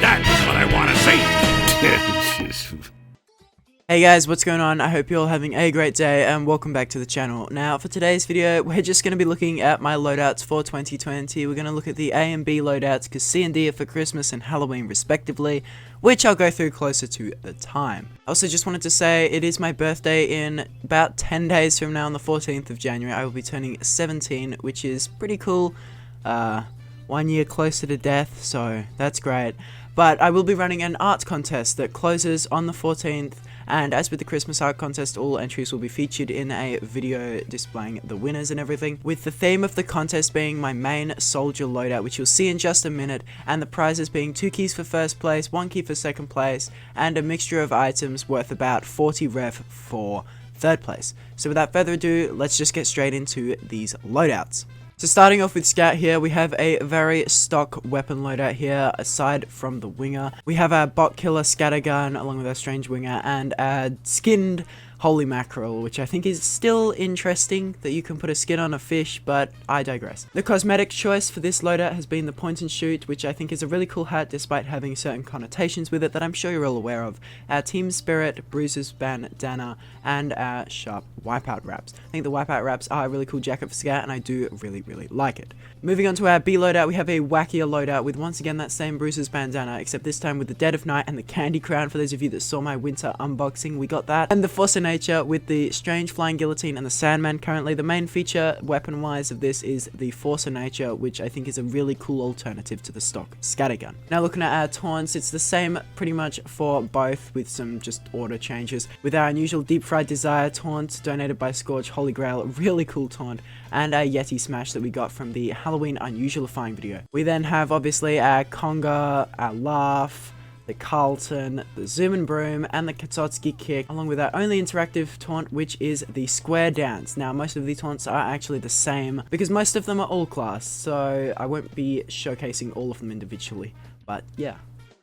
That's what I want to see. Hey guys, what's going on? I hope you're all having a great day and welcome back to the channel. Now for today's video, we're just going to be looking at my loadouts for 2020. We're going to look at the A and B loadouts because C and D are for Christmas and Halloween respectively, which I'll go through closer to the time. I also just wanted to say it is my birthday in about 10 days from now on the 14th of January. I will be turning 17, which is pretty cool. 1 year closer to death, so that's great. But I will be running an art contest that closes on the 14th, and as with the Christmas art contest, all entries will be featured in a video displaying the winners and everything, with the theme of the contest being my main soldier loadout, which you'll see in just a minute, and the prizes being 2 keys for first place, 1 key for second place, and a mixture of items worth about 40 rev for third place. So without further ado, let's just get straight into these loadouts. So starting off with Scout here, we have a very stock weapon loadout here, aside from the winger. We have our bot killer scattergun along with our strange winger and our skinned holy mackerel, which I think is still interesting that you can put a skin on a fish, but I digress. The cosmetic choice for this loadout has been the point and shoot, which I think is a really cool hat despite having certain connotations with it that I'm sure you're all aware of. Our team spirit, bruises bandana, and our sharp wipeout wraps. I think the wipeout wraps are a really cool jacket for Scout and I do really like it. Moving on to our B loadout, we have a wackier loadout with once again that same bruises bandana, except this time with the dead of night and the candy crown. For those of you that saw my winter unboxing, we got that. And the force of nature with the strange flying guillotine and the Sandman. Currently the main feature weapon wise of this is the force of nature, which I think is a really cool alternative to the stock scattergun. Now looking at our taunts, it's the same pretty much for both with some just order changes. With our unusual deep fried desire taunt donated by Scorch Holy Grail, really cool taunt, and our Yeti smash that we got from the Halloween unusualifying video. We then have obviously our conga, our laugh, the Carlton, the zoom and broom, and the Katotski kick, along with our only interactive taunt, which is the square dance. Now most of the taunts are actually the same because most of them are all class, so I won't be showcasing all of them individually, but yeah,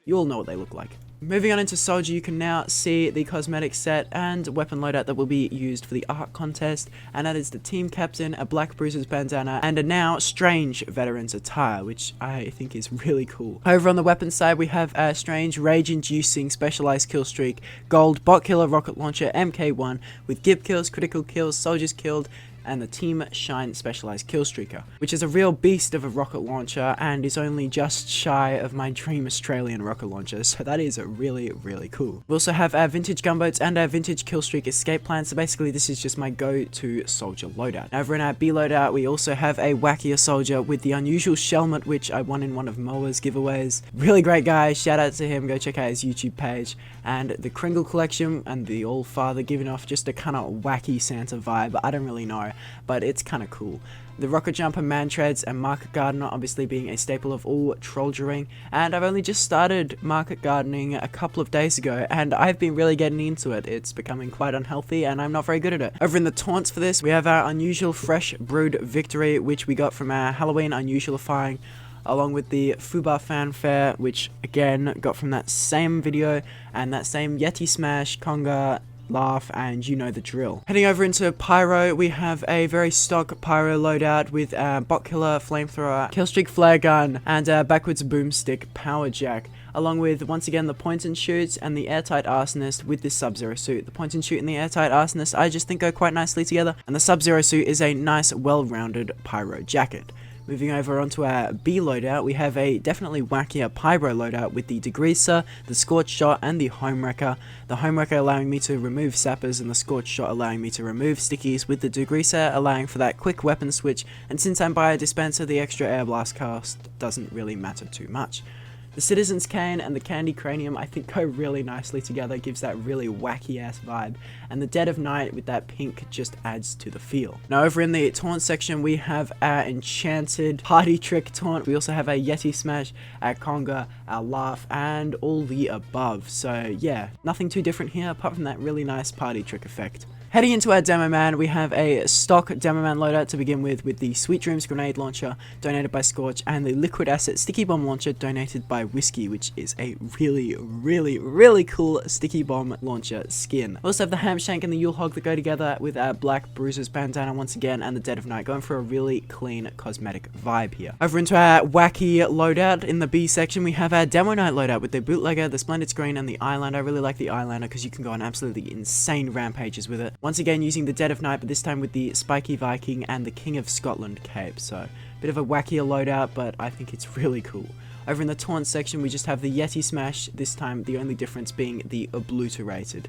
you all know what they look like. Moving on into Soldier, you can now see the cosmetic set and weapon loadout that will be used for the art contest, and that is the team captain, a black bruises bandana, and a now strange veteran's attire, which I think is really cool. Over on the weapon side, we have a strange rage-inducing specialized kill streak, gold bot killer rocket launcher MK1 with gib kills, critical kills, soldiers killed, and the Team Shine Specialized Killstreaker, which is a real beast of a rocket launcher and is only just shy of my dream Australian rocket launcher, so that is really cool. We also have our vintage gunboats and our vintage killstreak escape plan, so basically this is just my go-to soldier loadout. Over in our B loadout, we also have a wackier soldier with the unusual Shelmet, which I won in one of Moa's giveaways. Really great guy, shout out to him, go check out his YouTube page. And the Kringle collection and the All-Father giving off just a kind of wacky Santa vibe, I don't really know, but it's kind of cool. The Rocket Jumper, Man-Treads, and Market Gardener obviously being a staple of all trolldering, and I've only just started market gardening a couple of days ago, and I've been really getting into it. It's becoming quite unhealthy, and I'm not very good at it. Over in the taunts for this, we have our unusual Fresh Brewed Victory, which we got from our Halloween unusualifying, along with the Fubar Fanfare, which again got from that same video, and that same Yeti Smash, Conga, laugh, and you know the drill. Heading over into Pyro, we have a very stock Pyro loadout with bot killer, flamethrower, killstreak flare gun, and backwards boomstick power jack, along with once again the point and shoots and the airtight arsonist with this Sub-Zero suit. The point and shoot and the airtight arsonist I just think go quite nicely together, and the Sub-Zero suit is a nice well-rounded Pyro jacket. Moving over onto our B loadout, we have a definitely wackier Pyro loadout with the Degreaser, the Scorch Shot, and the Home Wrecker. The Home Wrecker allowing me to remove sappers, and the Scorch Shot allowing me to remove stickies, with the Degreaser allowing for that quick weapon switch, and since I'm by a dispenser, the extra air blast cast doesn't really matter too much. The Citizen's Cane and the Candy Cranium I think go really nicely together, gives that really wacky ass vibe, and the Dead of Night with that pink just adds to the feel. Now over in the taunt section we have our Enchanted Party Trick taunt, we also have our Yeti Smash, our Conga, our Laugh, and all the above. So yeah, nothing too different here apart from that really nice party trick effect. Heading into our demo man, we have a stock demo man loadout to begin with the Sweet Dreams grenade launcher donated by Scorch and the liquid asset sticky bomb launcher donated by Whiskey, which is a really cool sticky bomb launcher skin. We also have the Hamshank and the Yule Hog that go together with our Black Bruiser's bandana once again and the Dead of Night, going for a really clean cosmetic vibe here. Over into our Wacky loadout in the B section, we have our Demo Night loadout with the Bootlegger, the Splendid Screen and the Eyelander. I really like the Eyelander because you can go on absolutely insane rampages with it. Once again using the Dead of Night, but this time with the Spiky Viking and the King of Scotland cape. So bit of a wackier loadout, but I think it's really cool. Over in the taunt section, we just have the Yeti Smash, this time the only difference being the Obliterated,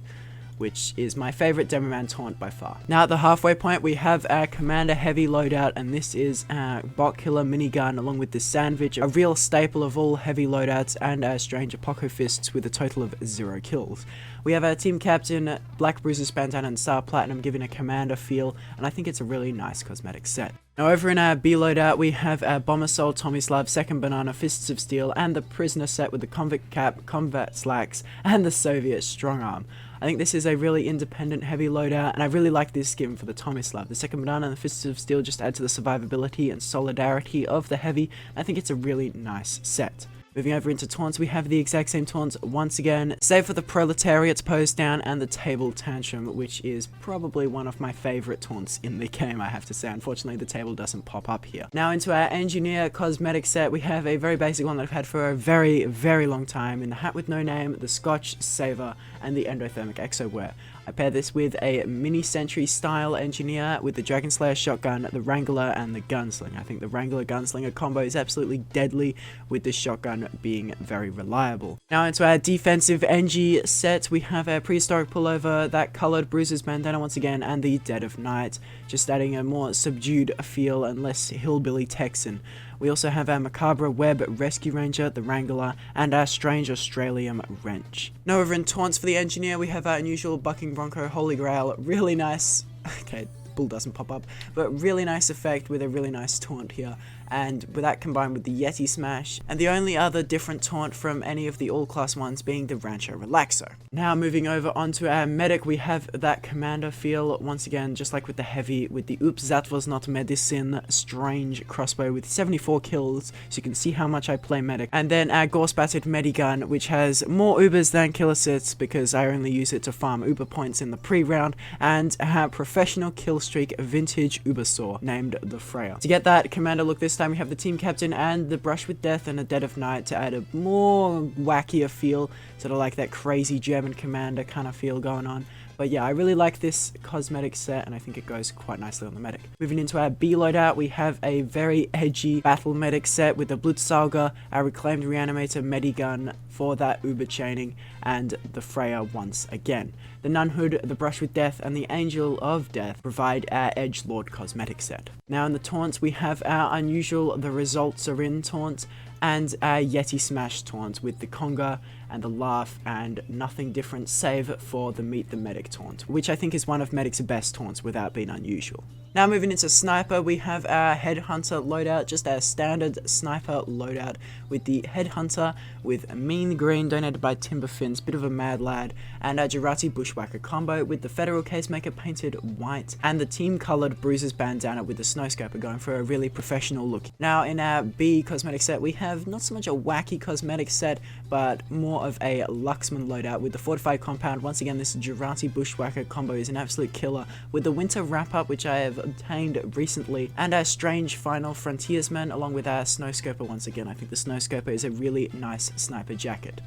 which is my favorite Demo Man taunt by far. Now at the halfway point, we have our Commander Heavy loadout, and this is our Bot Killer minigun along with the Sandwich, a real staple of all heavy loadouts, and our Strange Apoco Fists with a total of 0 kills. We have our team captain, Black Bruiser's bandana and Star Platinum, giving a commander feel, and I think it's a really nice cosmetic set. Now over in our B loadout, we have our Bomber Soul, Tomislav, Second Banana, Fists of Steel, and the Prisoner set with the Convict Cap, Combat Slacks, and the Soviet Strong Arm. I think this is a really independent heavy loadout, and I really like this skin for the Tomislav. The Second Banana and the Fists of Steel just add to the survivability and solidarity of the heavy. I think it's a really nice set. Moving over into taunts, we have the exact same taunts once again, save for the Proletariat's Pose Down and the Table Tantrum, which is probably one of my favorite taunts in the game, I have to say. Unfortunately, the table doesn't pop up here. Now into our Engineer cosmetic set, we have a very basic one that I've had for a very long time in the Hat with No Name, the Scotch Saver, and the Endothermic Exowear. I pair this with a Mini Sentry style Engineer with the Dragon Slayer shotgun, the Wrangler, and the Gunslinger. I think the Wrangler Gunslinger combo is absolutely deadly, with the shotgun being very reliable. Now into our defensive Engie set, we have our Prehistoric Pullover, that colored Bruiser's bandana once again, and the Dead of Night, just adding a more subdued feel and less hillbilly Texan. We also have our Macabre Web Rescue Ranger, the Wrangler, and our Strange Australian Wrench. Now over in taunts for the Engineer, we have our unusual Bucking Bronco Holy Grail, really nice, okay, bull doesn't pop up, but really nice effect with a really nice taunt here, and with that combined with the Yeti Smash, and the only other different taunt from any of the all-class ones being the Rancho Relaxo. Now moving over onto our Medic, we have that Commander feel, once again, just like with the Heavy, with the Oops That Was Not Medicine Strange crossbow with 74 kills, so you can see how much I play Medic. And then our Gore Spattered Medigun, which has more Ubers than killer sets because I only use it to farm Uber points in the pre-round, and our Professional Killstreak Vintage Uber Saw, named the Freya. To get that Commander look this time, we have the Team Captain and the Brush with Death and a Dead of Night to add a more wackier feel, sort of like that crazy German Commander kind of feel going on. But yeah, I really like this cosmetic set, and I think it goes quite nicely on the Medic. Moving into our B loadout, we have a very edgy Battle Medic set with the Blutsauger, our Reclaimed Reanimator Medigun for that Uber chaining, and the Freya once again. The Nunhood, the Brush with Death, and the Angel of Death provide our Edgelord cosmetic set. Now in the taunts, we have our unusual The Results Are In taunt, and our Yeti Smash taunt with the Conga and the Laugh, and nothing different save for the Meet the Medic taunt, which I think is one of Medic's best taunts without being unusual. Now moving into Sniper, we have our Headhunter loadout, just our standard Sniper loadout with the Headhunter with Mean Green donated by Timberfins, bit of a mad lad, and our Jurati Bushwhacker combo with the Federal Casemaker painted white, and the team colored Bruiser's bandana with the Snowscoper going for a really professional look. Now in our B cosmetic set, we have not so much a wacky cosmetic set, but more of a Luxman loadout with the Fortified Compound. Once again, this Jurati Bushwhacker combo is an absolute killer, with the Winter Wrap-Up, which I have obtained recently, and our Strange Final Frontiersman along with our Snowscoper once again. I think the Snowscoper is a really nice sniper jacket.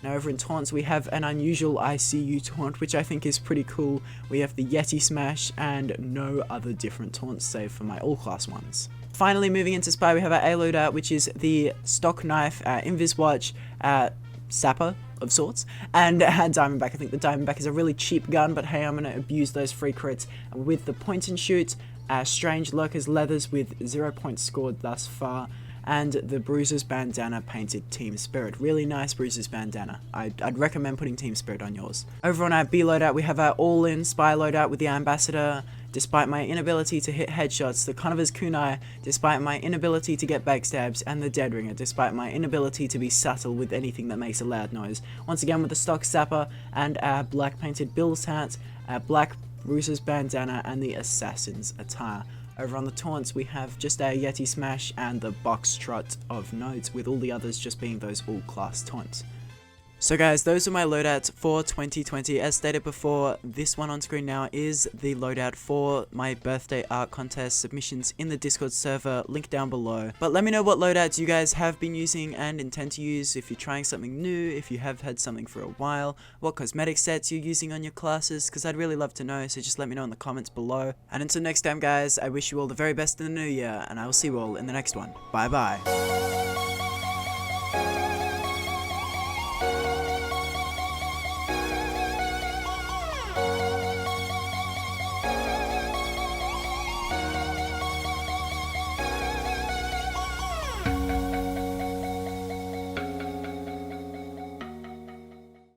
Now over in taunts, we have an unusual ICU taunt, which I think is pretty cool. We have the Yeti Smash and no other different taunts save for my all-class ones. Finally, moving into Spy, we have our A loadout, which is the Stock Knife, Invis Watch, Sapper of sorts, and Diamondback. I think the Diamondback is a really cheap gun, but hey, I'm going to abuse those free crits with the point and shoot, Strange Lurker's Leathers with 0 points scored thus far, and the Bruiser's Bandana painted Team Spirit. Really nice Bruiser's Bandana. I'd recommend putting Team Spirit on yours. Over on our B loadout, we have our all-in Spy loadout with the Ambassador. Despite my inability to hit headshots, the Conover's Kunai, despite my inability to get backstabs, and the Dead Ringer, despite my inability to be subtle with anything that makes a loud noise. Once again with the stock Sapper and our black painted Bill's hat, our black Rusa's bandana, and the assassin's attire. Over on the taunts, we have just a Yeti smash and the box trot of nodes, with all the others just being those all-class taunts. So guys, those are my loadouts for 2020. As stated before, this one on screen now is the loadout for my birthday art contest. Submissions in the Discord server, link down below. But let me know what loadouts you guys have been using and intend to use, if you're trying something new, if you have had something for a while, what cosmetic sets you're using on your classes, because I'd really love to know, so just let me know in the comments below. And until next time guys, I wish you all the very best in the new year, and I will see you all in the next one. Bye bye.